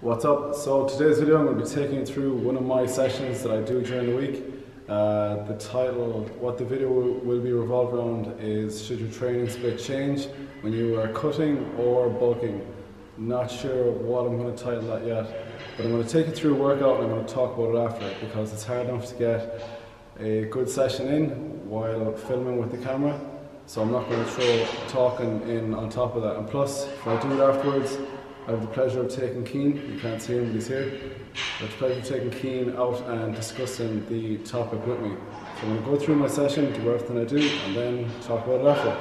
What's up? So today's video I'm going to be taking you through one of my sessions that I do during the week. The title, what the video will be revolved around is, should your training split change when you are cutting or bulking? Not sure what I'm going to title that yet, but I'm going to take you through a workout and I'm going to talk about it after, because it's hard enough to get a good session in while filming with the camera, so I'm not going to throw talking in on top of that. And plus, if I do it afterwards, I have the pleasure of taking Keane, you can't see him but he's here, I have the pleasure of taking Keane out and discussing the topic with me. So I'm going to go through my session, do everything I do, and then talk about it after.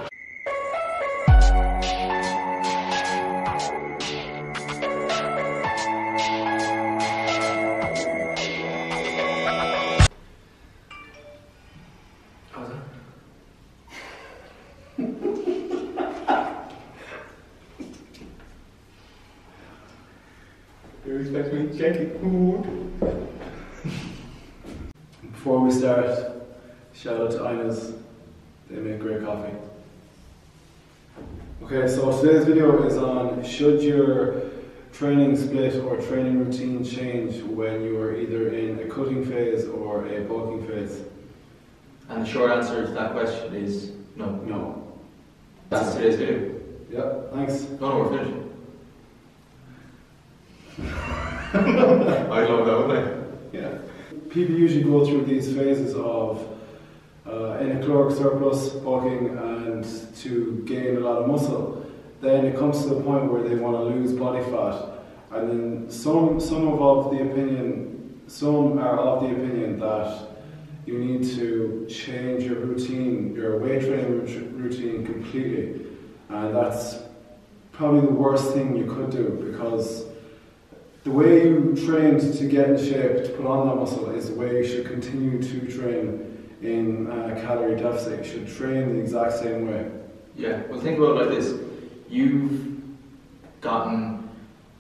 You expect me to check it? Before we start, shout out to Ina's, they make great coffee. Okay, so today's video is on, should your training split or training routine change when you are either in a cutting phase or a bulking phase? And the short answer to that question is no. No. That's today's video. Yeah, thanks. No, we're finishing. I love that, wouldn't I? Yeah. People usually go through these phases of in a caloric surplus, bulking, and to gain a lot of muscle. Then it comes to the point where they want to lose body fat, and then some are of the opinion that you need to change your routine, your weight training routine completely, and that's probably the worst thing you could do, because the way you trained to get in shape, to put on that muscle, is the way you should continue to train in calorie deficit. You should train the exact same way. Yeah, well, think about it like this. You've gotten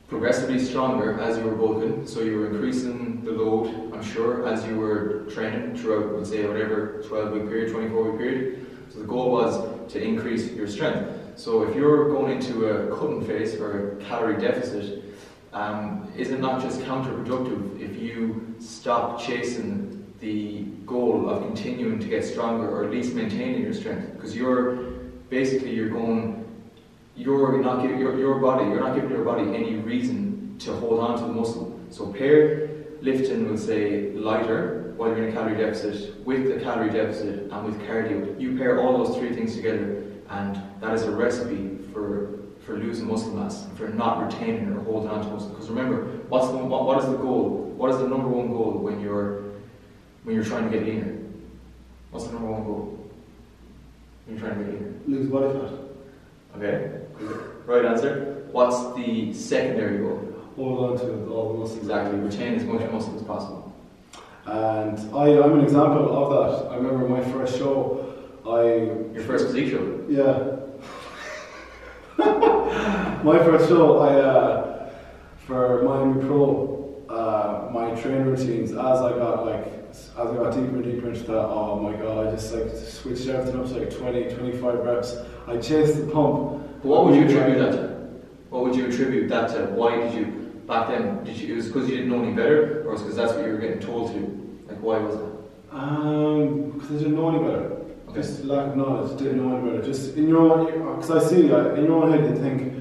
progressively stronger as you were bulking, so you were increasing the load, I'm sure, as you were training throughout, let's say, whatever 12-week period, 24-week period. So the goal was to increase your strength. So if you're going into a cutting phase or a calorie deficit, is it not just counterproductive if you stop chasing the goal of continuing to get stronger, or at least maintaining your strength? Because you're not giving your body any reason to hold on to the muscle. So pair lifting, we'll say, lighter while you're in a calorie deficit with a calorie deficit and with cardio. You pair all those three things together, and that is a recipe for losing muscle mass, and for not retaining or holding on to muscle. Because remember, what is the goal? What is the number one goal when you're trying to get leaner? What's the number one goal when you're trying to get leaner? Lose body fat. Okay, right answer. What's the secondary goal? Hold on to all the muscle. Exactly, retain as much muscle as possible. And I'm an example of that. I remember my first show, Your first physique show? Yeah. My first show, for Miami Pro, my training routines, as I got deeper and deeper into that, oh my god, I just switched everything up to 20, 25 reps. I chased the pump. But what would you attribute that to? What would you attribute that to? Why did you, back then, it was because you didn't know any better, or was it because that's what you were getting told to do? Like, why was that? Because I didn't know any better. Okay. Just lack of knowledge, didn't know any better. Just in your own, because I see, in your own head you think,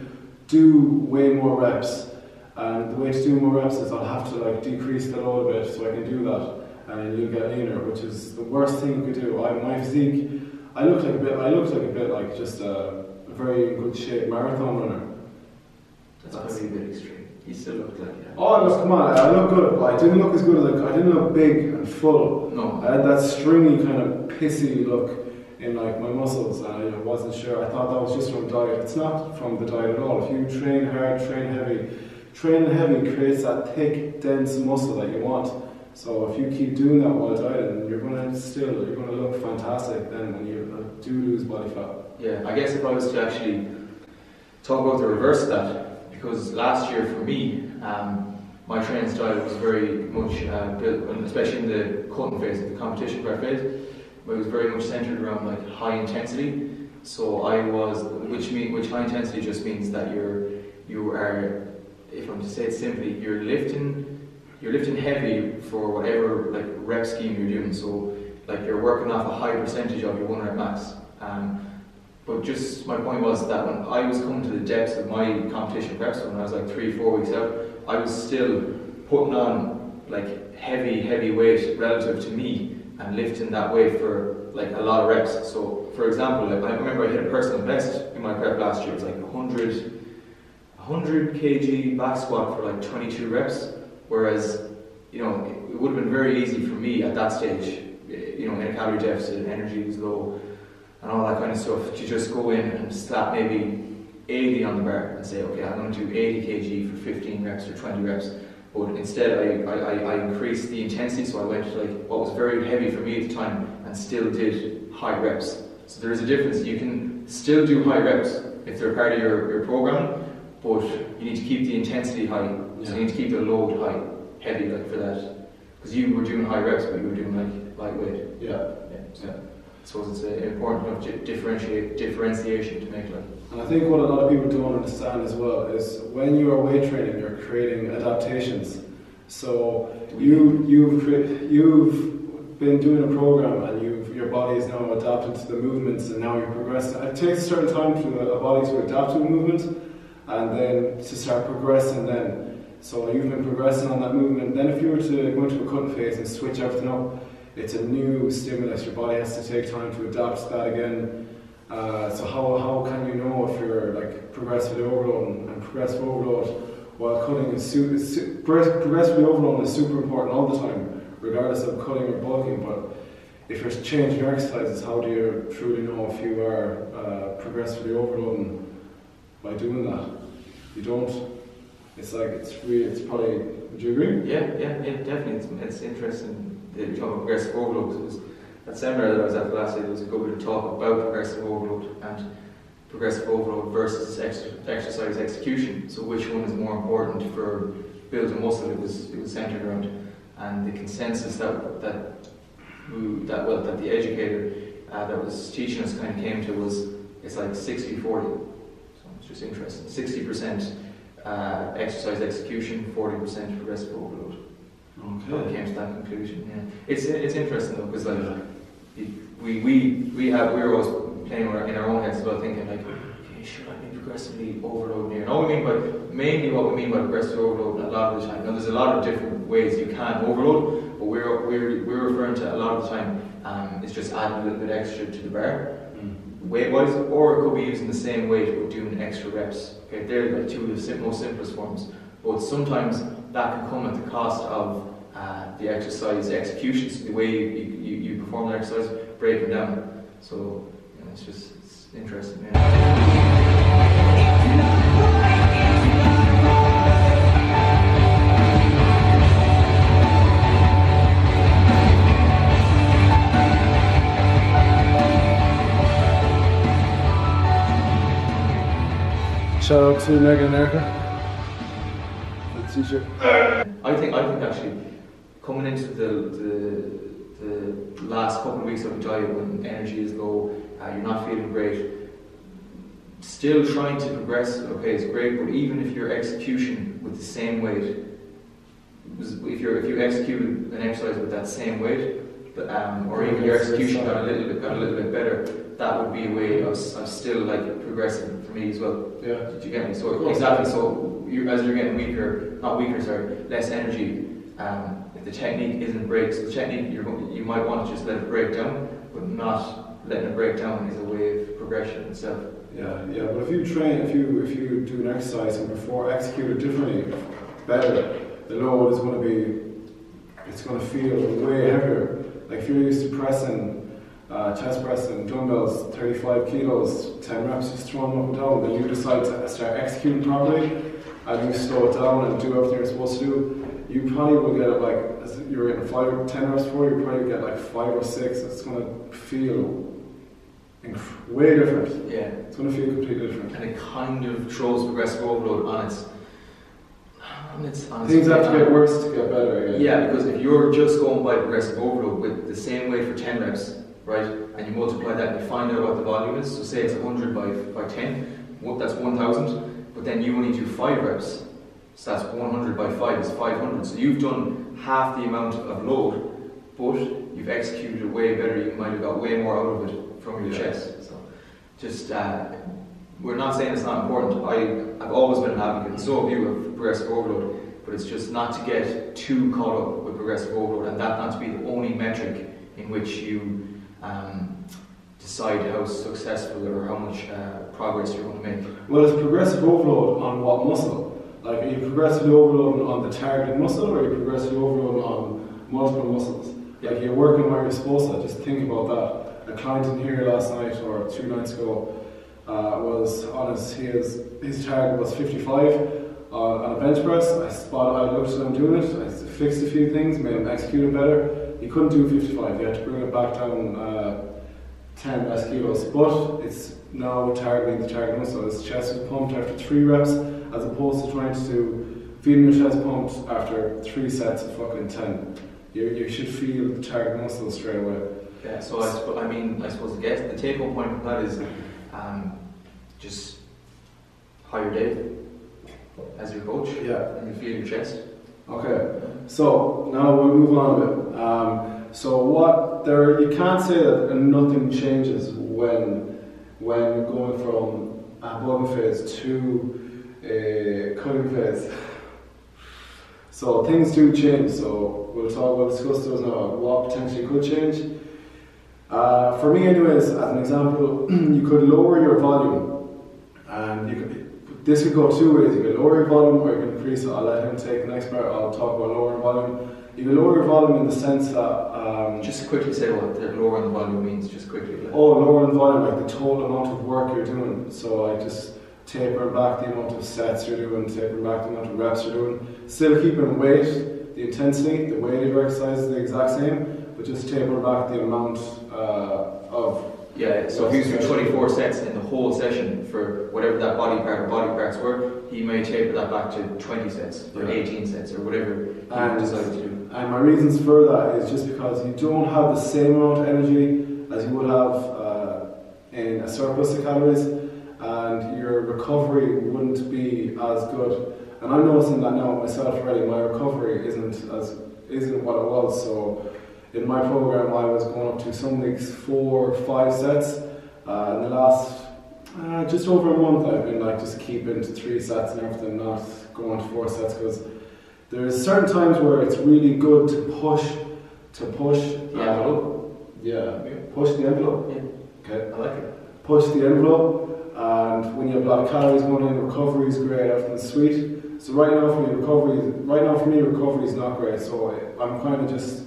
do way more reps, and the way to do more reps is I'll have to decrease the load a bit so I can do that, and you'll get leaner, which is the worst thing you could do. My physique, I looked like a bit like just a very good shape marathon runner. That's probably a bit extreme. You still looked like it. Oh no, come on, I look good, but I didn't look as good as I didn't look big and full. No. I had that stringy kind of pissy look in my muscles, and I wasn't sure. I thought that was just from diet. It's not from the diet at all. If you train hard, train heavy creates that thick, dense muscle that you want. So if you keep doing that while dieting, you're gonna look fantastic then when you do lose body fat. Yeah, I guess if I was to actually talk about the reverse of that, because last year for me, my training style was very much built, especially in the cutting phase, the competition prep phase, it was very much centered around high intensity. So I was, which high intensity just means that you are if I'm to say it simply, you're lifting heavy for whatever like rep scheme you're doing. So like you're working off a high percentage of your 1 rep max. But just my point was that when I was coming to the depths of my competition reps, when I was like 3-4 weeks out, I was still putting on like heavy weight relative to me and lifting that weight for like a lot of reps. So for example, like, I remember I hit a personal best in my prep last year. It was like 100 kg back squat for like 22 reps, whereas you know it would have been very easy for me at that stage, you know, in a calorie deficit, energy was low, and all that kind of stuff, to just go in and slap maybe 80 on the bar and say, okay, I'm going to do 80 kg for 15 reps or 20 reps. But instead, I increased the intensity, so I went to like what was very heavy for me at the time, and still did high reps. So there is a difference. You can still do high reps if they're part of your program, but you need to keep the intensity high. So you need to keep the load high, heavy, like for that. Because you were doing high reps, but you were doing like lightweight. So I suppose it's important enough differentiation to make like. And I think what a lot of people don't understand as well is when you are weight training, you're creating adaptations. So you've been doing a program and your body is now adapted to the movements, and now you're progressing. It takes a certain time for a body to adapt to a movement and then to start progressing then. So you've been progressing on that movement. Then if you were to go into a cutting phase and switch everything up, it's a new stimulus. Your body has to take time to adapt to that again. So how can you know if you're like progressively overloading? And progressive overload while cutting is progressively overloading is super important all the time, regardless of cutting or bulking. But if you're changing your exercises, how do you truly know if you are progressively overloading by doing that? You don't. It's like it's probably. Would you agree? Yeah, definitely. It's interesting that you talk about progressive overload. Because that seminar that I was at last year, there was a good bit of talk about progressive overload and progressive overload versus exercise execution. So which one is more important for building muscle? It was centered around, and the consensus that the educator that was teaching us kind of came to was it's like 60-40. So it's just interesting. 60% exercise execution, 40% progressive overload. Okay. Came to that conclusion. Yeah, it's interesting though, because like we're always playing in our own heads as well, thinking like, okay, should I be progressively overloading here? No, mainly what we mean by progressive overload a lot of the time. Now there's a lot of different ways you can overload, but we're referring to a lot of the time it's just adding a little bit extra to the bar, weight-wise, or it could be using the same weight but doing extra reps. Okay, they're like two of the most simplest forms. But sometimes that can come at the cost of the exercise execution, so the way you perform the exercise, breaking down. So it's interesting. Shout out to Megan and Erica. T-shirt. I think actually coming into the last couple of weeks of a diet when energy is low, you're not feeling great, still trying to progress, okay, it's great, but even if your execution with the same weight, if you executed an exercise with that same weight, or even your execution got a little bit better, that would be a way of still like progressing for me as well. Yeah. Did you get me? So exactly. So as you're getting less energy. If the technique isn't break, so the technique you might want to just let it break down, but not letting it break down is a way of progression itself. Yeah. But if you train, if you do an exercise and execute it differently, better, the load is going to be, it's going to feel way heavier. Like if you're used to pressing, chest pressing dumbbells, 35 kilos, 10 reps, just throwing them up and down, then you decide to start executing properly, and you slow it down and do everything you're supposed to do, you probably will get it like, as you're getting 5 or 10 reps for, you probably get like 5 or 6. It's going to feel way different. Yeah. It's going to feel completely different. And it kind of throws progressive overload on its things have to get worse to get better again. Yeah, because if you're just going by progressive overload with the same weight for 10 reps, right, and you multiply that and you find out what the volume is, so say it's 100 by 10, that's 1,000, but then you only do 5 reps, So that's 100 by 5 is 500. So you've done half the amount of load, but you've executed it way better. You might have got way more out of it from your chest. So just, we're not saying it's not important. I've always been an advocate, and so have you, of progressive overload. But it's just not to get too caught up with progressive overload, and that not to be the only metric in which you decide how successful or how much progress you're going to make. Well, it's progressive overload on what muscle? Like, are you progressively overloading on the target muscle, or are you progressively overloading on multiple muscles? Yeah. Like, you're working where you're supposed to. Just think about that. A client in here last night, or 2 nights ago, was on his target was 55 on a bench press. I looked at him doing it, I fixed a few things, made him execute it better. He couldn't do 55, he had to bring it back down 10 less kilos. But it's now targeting the target muscle. His chest was pumped after 3 reps, as opposed to trying to do feeling your chest pumped after 3 sets of fucking 10. You should feel the target muscle straight away. Yeah, so I suppose the take-home point from that is just hire Dave as your coach. Yeah. And you feel your chest. Okay, so now we'll move on a bit. You can't say that nothing changes when going from a bulking phase to a cutting phase. So things do change. So we'll discuss those now. What potentially could change? For me, anyways, as an example, you could lower your volume, and this could go 2 ways. You can lower your volume, or you can increase it. I'll let him take the next part. I'll talk about lowering volume. You can lower your volume in the sense that... just quickly say what the lowering the volume means, just quickly. Lowering the volume, like the total amount of work you're doing. So like just tapering back the amount of sets you're doing, tapering back the amount of reps you're doing. Still keeping weight, the intensity, the weight of your exercise is the exact same, but just taper back the amount of... Yeah, so if you do 24 sets in the whole session for whatever that body part or body parts were, he may taper that back to 20 sets or 18 sets or whatever you decide to do. And my reasons for that is just because you don't have the same amount of energy as you would have in a surplus of calories, and your recovery wouldn't be as good. And I'm noticing that now myself already. My recovery isn't what it was. So in my program, I was going up to some weeks 4 or 5 sets. In the last just over a month, I've been like just keeping to 3 sets and everything, not going to 4 sets, because there's certain times where it's really good to push the envelope. Yeah, push the envelope. Yeah. Okay. I like it. Push the envelope, and when you have a lot of calories going in, recovery is great, everything's sweet. So right now for me, recovery is not great. So I'm kind of just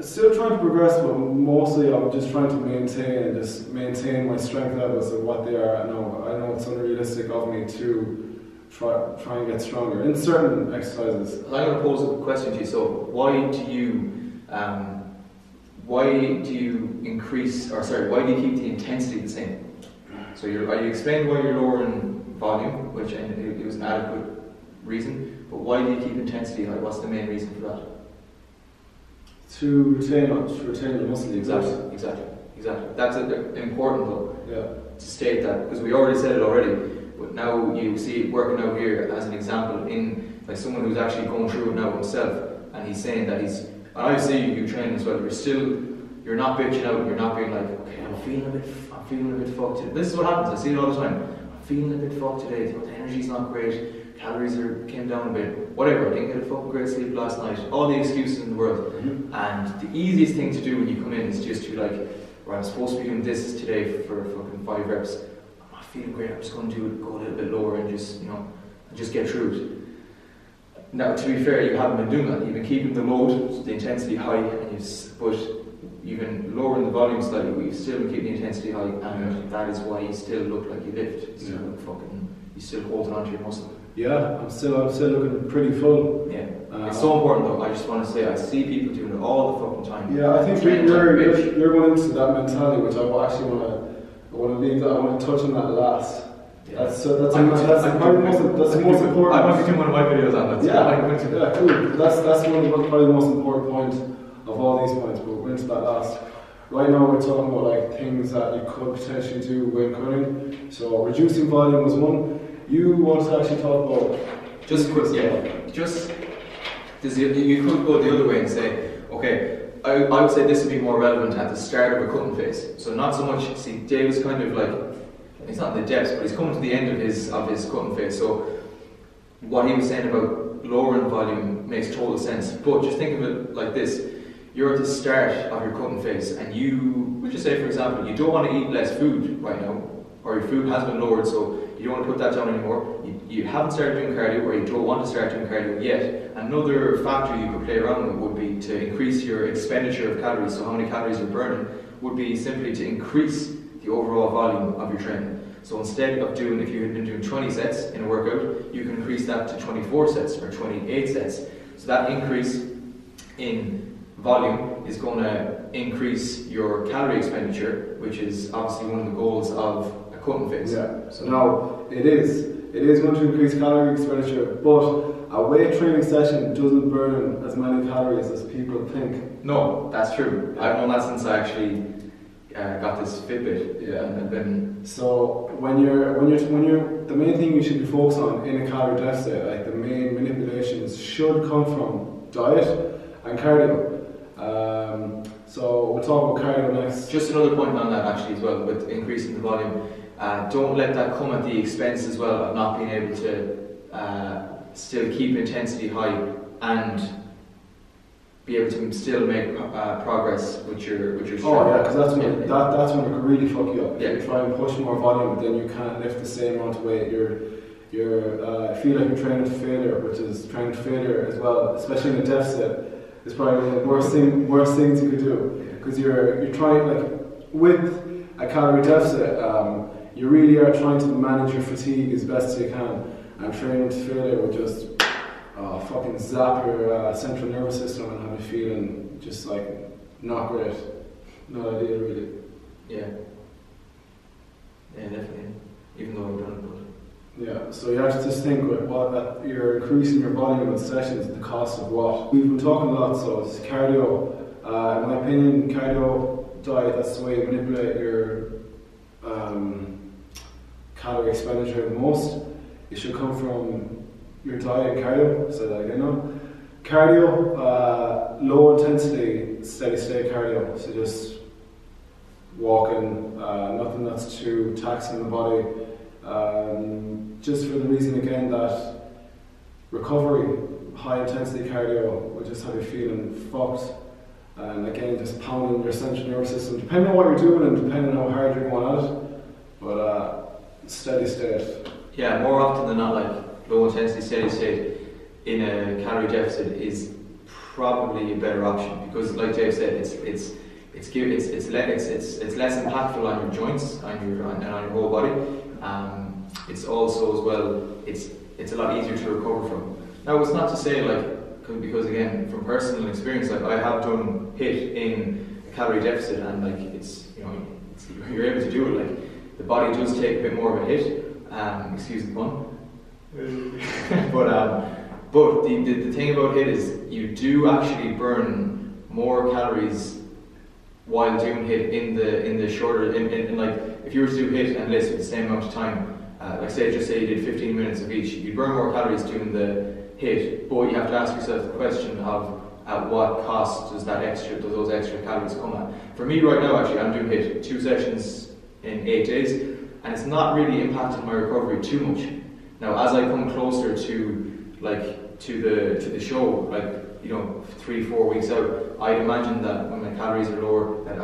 still trying to progress, but mostly I'm just trying to maintain my strength levels of what they are now. I know it's unrealistic of me to try and get stronger in certain exercises. I'm going to pose a question to you. So why do you keep the intensity the same? So you explained why you're lowering volume, which it was an adequate reason, but why do you keep intensity high? What's the main reason for that? To retain the muscle. Exactly. That's important though. Yeah. To state that, because we already said it already, but now you see it working out here as an example in like someone who's actually going through it now himself, and he's saying that and I see you training as well. You're not bitching out. You're not being like, okay, I'm feeling a bit fucked today. This is what happens. I see it all the time. I'm feeling a bit fucked today. The energy's not great. Calories came down a bit. Whatever. I didn't get a fucking great sleep last night. All the excuses in the world. Mm-hmm. And the easiest thing to do when you come in is just to be like, right, I'm supposed to be doing this today for fucking 5 reps. I'm not feeling great. I'm just going to go a little bit lower and just get through it. Now, to be fair, you haven't been doing that. You've been keeping the load, the intensity high, but you've been lowering the volume slightly, but you've still been keeping the intensity high, and that is why you still look like you lift. You still holding onto your muscle. Yeah, I'm still looking pretty full. Yeah, it's so important though. I just want to say, I see people doing it all the fucking time. Yeah, I think you're going into that mentality, which I actually want to leave that. I want to touch on that last. Yeah. That's the most important. I might be doing one of my videos on that. Yeah, cool. That's probably the most important point of all these points, but we'll go into that last. Right now we're talking about like things that you could potentially do when cutting. So reducing volume was one. You want to actually talk about just quick, you could go the other way and say, okay, I would say this would be more relevant at the start of a cutting phase. So not so much. See, Dave is kind of like, he's not in the depths, but he's coming to the end of his cutting phase. So what he was saying about lowering volume makes total sense. But just think of it like this: you're at the start of your cutting phase, and we'll just say, for example, you don't want to eat less food right now, or your food has been lowered, so you don't want to put that down anymore. You haven't started doing cardio, or you don't want to start doing cardio yet. Another factor you could play around with would be to increase your expenditure of calories. So how many calories you're burning would be simply to increase the overall volume of your training. So instead of doing, if you had been doing 20 sets in a workout, you can increase that to 24 sets or 28 sets. So that increase in volume is going to increase your calorie expenditure, which is obviously one of the goals of a cutting phase. Yeah, so now it is going to increase calorie expenditure, but a weight training session doesn't burn as many calories as people think. No, that's true. I've known that since I actually got this Fitbit. Yeah. And then so when you're the main thing you should be focused on in a calorie deficit, like the main manipulations should come from diet and cardio. So we'll talk about cardio next. Just another point on that actually as well, with increasing the volume. Don't let that come at the expense as well of not being able to still keep intensity high and be able to still make progress with your strength. Oh yeah, because that's when it can really fuck you up. Yeah. If you try and push more volume, but then you can't lift the same amount of weight. You're feel like you're training to failure, which is training to failure as well. Especially in a deficit, is probably one of the worst things you could do, because you're trying, like, with a calorie deficit, you really are trying to manage your fatigue as best you can. And training to failure will just fucking zap your central nervous system and have you feeling just like not great, not ideal really. Yeah, definitely. Even though I've done it, but yeah, so you have to just think with that you're increasing your volume in sessions at the cost of what? We've been talking a lot, so it's cardio. In my opinion, cardio diet, that's the way you manipulate your calorie expenditure the most. It should come from your diet and cardio, so that cardio, low intensity, steady state cardio, so just walking, nothing that's too taxing on the body. Just for the reason again that recovery, high intensity cardio will just have you feeling fucked, and again just pounding your central nervous system, depending on what you're doing and depending on how hard you're going at it, but steady state. Yeah, more often than not, like low intensity steady state in a calorie deficit is probably a better option, because like Dave said, it's less impactful on your joints and on your whole body. It's also as well, it's a lot easier to recover from. Now it's not to say because again from personal experience, like I have done HIIT in a calorie deficit, and like you're able to do it. Like the body does take a bit more of a hit. Excuse the pun. But the thing about HIIT is you do actually burn more calories while doing HIIT in the shorter in like if you were to do HIIT and LIST at the same amount of time, like say you did 15 minutes of each, you'd burn more calories doing the HIIT, but you have to ask yourself the question of at what cost does those extra calories come at. For me right now, actually, I'm doing HIIT 2 sessions in 8 days, and it's not really impacting my recovery too much. Now, as I come closer to the show, like 3-4 weeks out, I'd imagine that when my calories are lower, that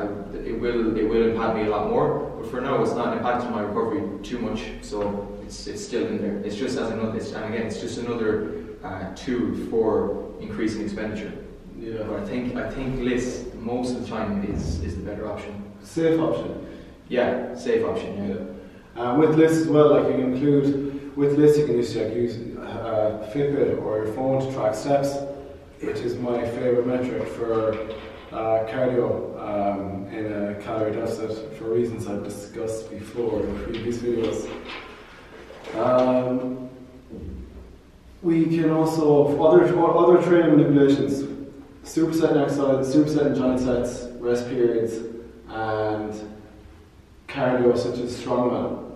it will impact me a lot more. But for now, it's not impacting my recovery too much, so it's still in there. It's just it's just another tool for increasing expenditure. Yeah. But I think LIST most of the time is the better option. Safe option. Yeah, safe option. Yeah. With LIST as well, like you can include with LIST, you can use Fitbit or your phone to track steps, which is my favorite metric for cardio in a calorie deficit for reasons I've discussed before in previous videos. We can also other training manipulations, supersetting exercises, supersetting joint sets, rest periods, and cardio such as strongman.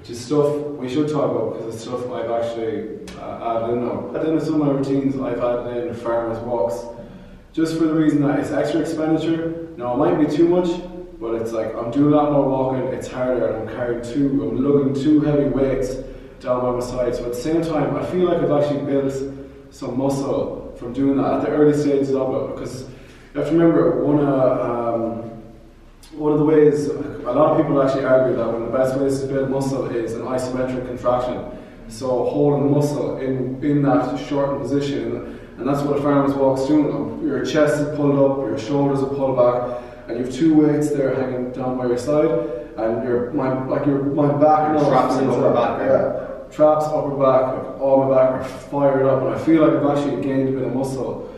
which is stuff we should talk about because it's stuff I've actually added in now. At the end of some of my routines, I've added in farmers walks, just for the reason that it's extra expenditure. Now, it might be too much, but it's like I'm doing a lot more walking, it's harder, and I'm lugging two heavy weights down by my side. So at the same time, I feel like I've actually built some muscle from doing that at the early stages of it, because you have to remember, one of the ways, a lot of people actually argue that one of the best ways to build muscle is an isometric contraction. So holding the muscle in that shortened position, and that's what a farmer's walk's doing. Your chest is pulled up, your shoulders are pulled back, and you have two weights there hanging down by your side, and my back now traps and upper back. Yeah, traps, upper back, like all my back are fired up, and I feel like I've actually gained a bit of muscle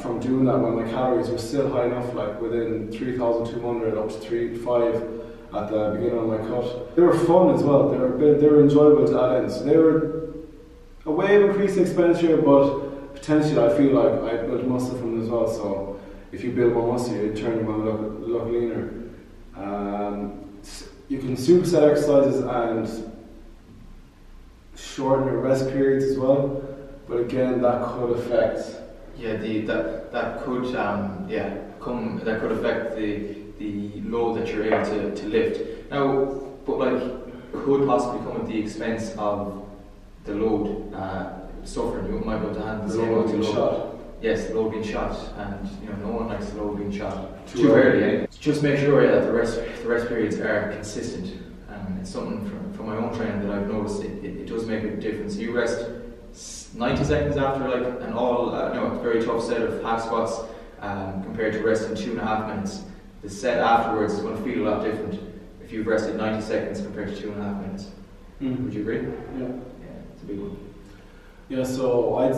from doing that when my calories were still high enough, like within 3,200 up to 5 at the beginning of my cut. They were fun as well. They were enjoyable to add in. So they were a way of increasing expenditure, but potentially I feel like I built muscle from them as well. So if you build more muscle, you in turn want to look leaner. You can superset exercises and shorten your rest periods as well, but again, that could affect. Yeah, that could affect the load that you're able to lift. Now, but like, could possibly come at the expense of the load suffering. You might be able to handle the load being shot. Yes, the load being shot, and no one likes the load being shot too early. Eh? Just make sure that the rest periods are consistent. It's something from my own training that I've noticed. It does make a difference. You rest 90 seconds after like a very tough set of half squats compared to resting 2.5 minutes. The set afterwards is going to feel a lot different if you've rested 90 seconds compared to 2.5 minutes. Would you agree? Yeah. Yeah, it's a big one. Yeah, so I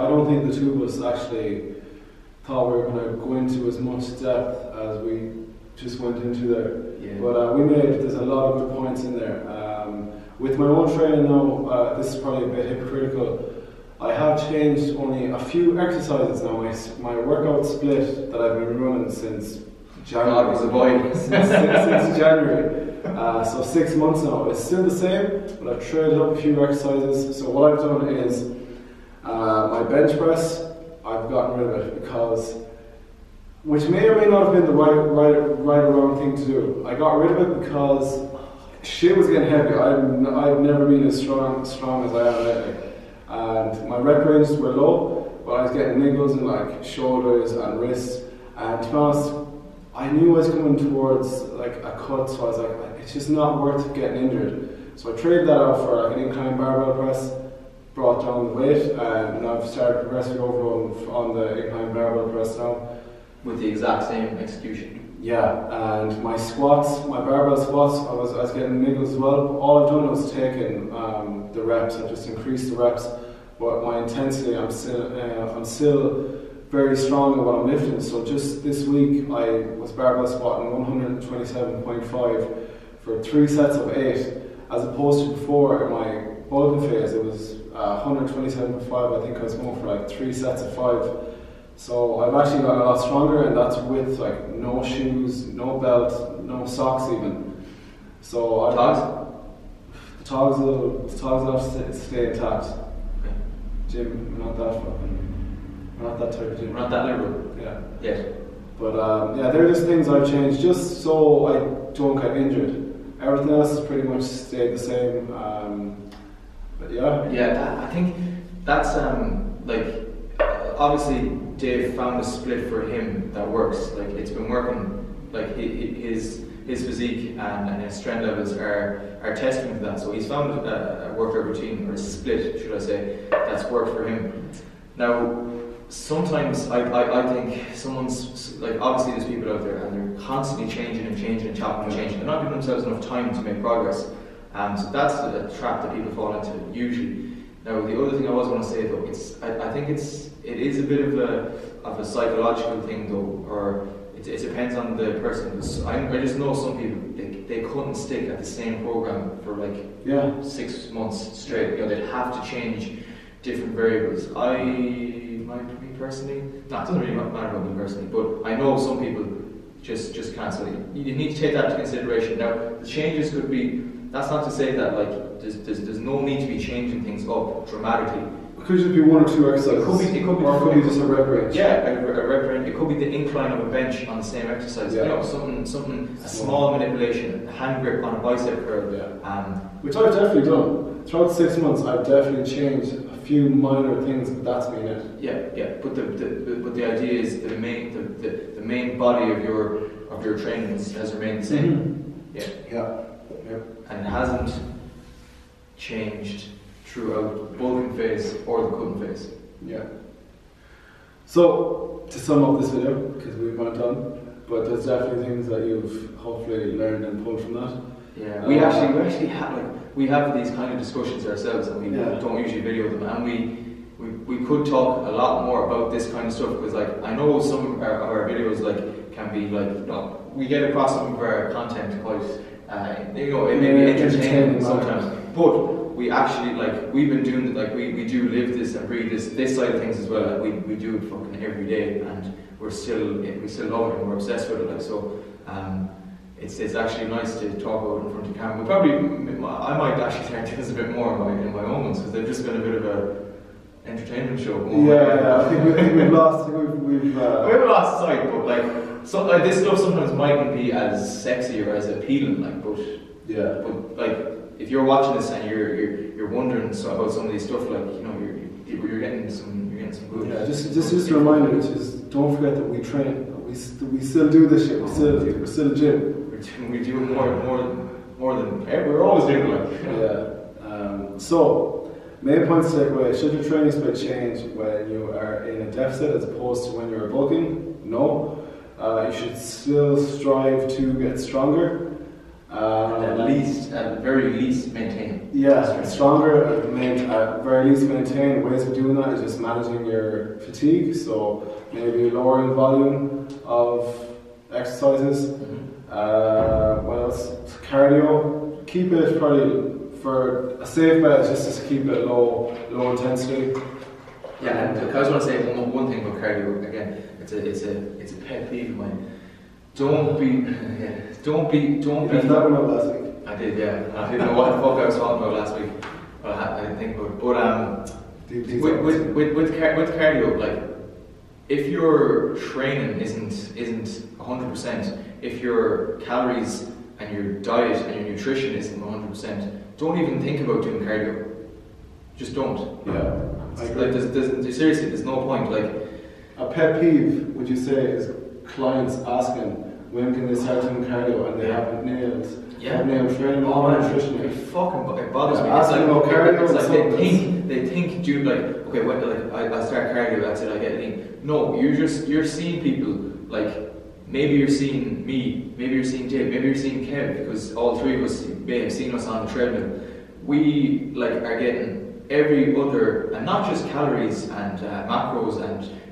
don't think the two of us actually thought we were going to go into as much depth as we just went into there. Yeah. But there's a lot of good points in there. With my own training now, this is probably a bit hypocritical. I have changed only a few exercises now. My workout split that I've been running since January. Was a boy. since January. So 6 months now. It's still the same, but I've traded up a few exercises. So what I've done is my bench press, I've gotten rid of it because, which may or may not have been the right or wrong thing to do. I got rid of it because shit was getting heavy. I've never been as strong as I am lately. And my rep ranges were low, but I was getting niggles in like shoulders and wrists. And to be honest, I knew I was coming towards like a cut, so I was like, it's just not worth getting injured. So I traded that out for like an incline barbell press, brought down the weight, and I've started progressing over on the incline barbell press now. With the exact same execution. Yeah, and my squats, my barbell squats, I was getting niggles as well. All I've done was taken the reps. I've just increased the reps, but my intensity, I'm still very strong in what I'm lifting. So just this week, I was barbell squatting 127.5 for 3 sets of 8, as opposed to before in my bulking phase, it was 127.5. I think I was going for like 3 sets of 5. So I've actually gotten a lot stronger, and that's with like no shoes, no belt, no socks even. So the togs will have to stay intact. Okay. Gym, we're not that type of gym. We're not that liberal. Yeah. Yet. But they're just things I've changed just so I don't get injured. Everything else has pretty much stayed the same. But yeah. Yeah, I think that's obviously Dave found a split for him that works. Like it's been working. Like his physique and his strength levels are testament to that. So he's found a workout routine, or a split, should I say, that's worked for him. Now, sometimes I think someone's like, obviously there's people out there and they're constantly changing and chopping and changing. They're not giving themselves enough time to make progress. So that's a trap that people fall into usually. Now, the other thing I was going to say though, I think it is a bit of a psychological thing though, or it depends on the person. I just know some people they couldn't stick at the same program for like 6 months straight. They'd have to change different variables. Me personally, it doesn't really matter about me personally, but I know some people just can't. So you need to take that into consideration. Now, the changes could be that's not to say that like there's no need to be changing things up dramatically. It could just be 1 or 2 exercises. It could be or it could be just a rep range. Yeah, a rep range. It could be the incline of a bench on the same exercise. Yeah. You know, something a small manipulation, a hand grip on a bicep curl. Yeah. Which I've definitely done. Throughout 6 months, I've definitely changed a few minor things, but that's been it. Yeah. But the idea is the main body of your training has remained the same. Yeah. And it hasn't changed throughout the bulking phase or the cutting phase. Yeah. So, to sum up this video, because we've gone on, but there's definitely things that you've hopefully learned and pulled from that. Yeah. We actually have these kind of discussions ourselves, and we don't usually video them, and we could talk a lot more about this kind of stuff, because like I know some of our videos like can be like, no, we get across some of our content quite it may be entertaining sometimes, but we actually we've been doing we do live this and breathe this side of things as well. Like we do it fucking every day, and we still love it and we're obsessed with it. It's actually nice to talk about it in front of camera. I might actually start doing this a bit more in my moments, because they've just been a bit of a entertainment show. I think we've lost. We've lost sight, but this stuff sometimes mightn't be as sexy or as appealing. But if you're watching this and you're wondering about some of these stuff, you're getting some good. Yeah, just a reminder, which is don't forget that we train. We still do this shit. We're still a gym. We do more than ever. We're always doing So, main points to take away: should your training split change when you are in a deficit as opposed to when you're bulking? No. You should still strive to get stronger. At the very least, maintain. Yeah, stronger. At very least, maintain. Ways of doing that is just managing your fatigue. So maybe lowering volume of exercises. What else? Cardio. Keep it probably for a safe bet. Just to keep it low intensity. Yeah, and I just want to say one thing about cardio again. It's a pet peeve of mine. Don't be. You did that one out last week. I did, yeah. I didn't know what the fuck I was talking about last week. I didn't think about it. But with cardio, if your training isn't 100%, if your calories and your diet and your nutrition isn't 100%, don't even think about doing cardio. Just don't. Yeah. Seriously, there's no point. A pet peeve, would you say, is clients asking when can they start doing cardio and they haven't nailed training or nutrition yet. It bothers me. Asking about cardio, it's they think, dude, I start cardio, that's it, I get lean. No, you're seeing people, maybe you're seeing me, maybe you're seeing Dave, maybe you're seeing Kev, because all three of us may have seen us on the treadmill. We are getting every other, and not just calories and macros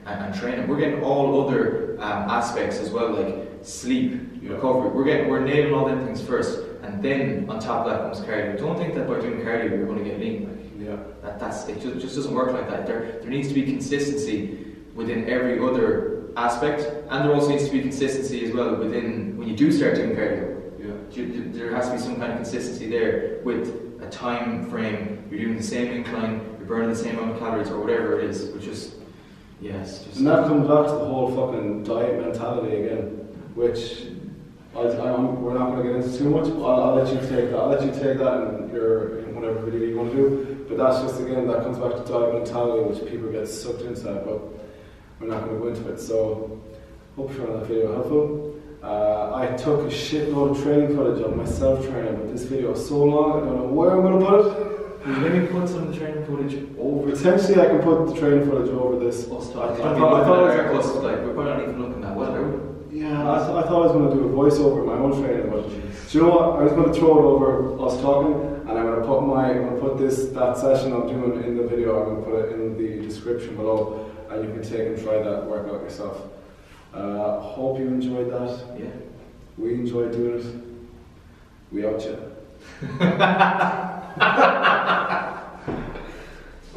and training, we're getting all other aspects as well, like sleep, recovery. We're nailing all them things first, and then on top of that comes cardio. Don't think that by doing cardio you're going to get lean. It just doesn't work like that. There needs to be consistency within every other aspect, and there also needs to be consistency as well within when you do start doing cardio. There has to be some kind of consistency there with a time frame. You're doing the same incline, you're burning the same amount of calories or whatever it is, which is and that comes back to the whole fucking diet mentality again, which we're not going to get into too much, but I'll let you take that. I'll let you take that in whatever video you want to do. But that's just, again, that comes back to diet mentality, which people get sucked into that, but we're not going to go into it. So, hope you found that video helpful. I took a shitload of training footage of myself training, but this video is so long, I don't know where I'm going to put it. Maybe put some of the training footage over. Potentially, I can put the training footage over this. I thought we're probably not even looking at whatever. Yeah, I thought I was going to do a voiceover of my own training, but do you know what? I was going to throw it over us talking, and I'm going to put that session I'm doing in the video. I'm going to put it in the description below, and you can take and try that workout yourself. Hope you enjoyed that. Yeah, we enjoyed doing it. We out ya.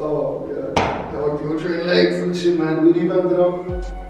Oh yeah, I like to go train legs and shit, man. We leave that up.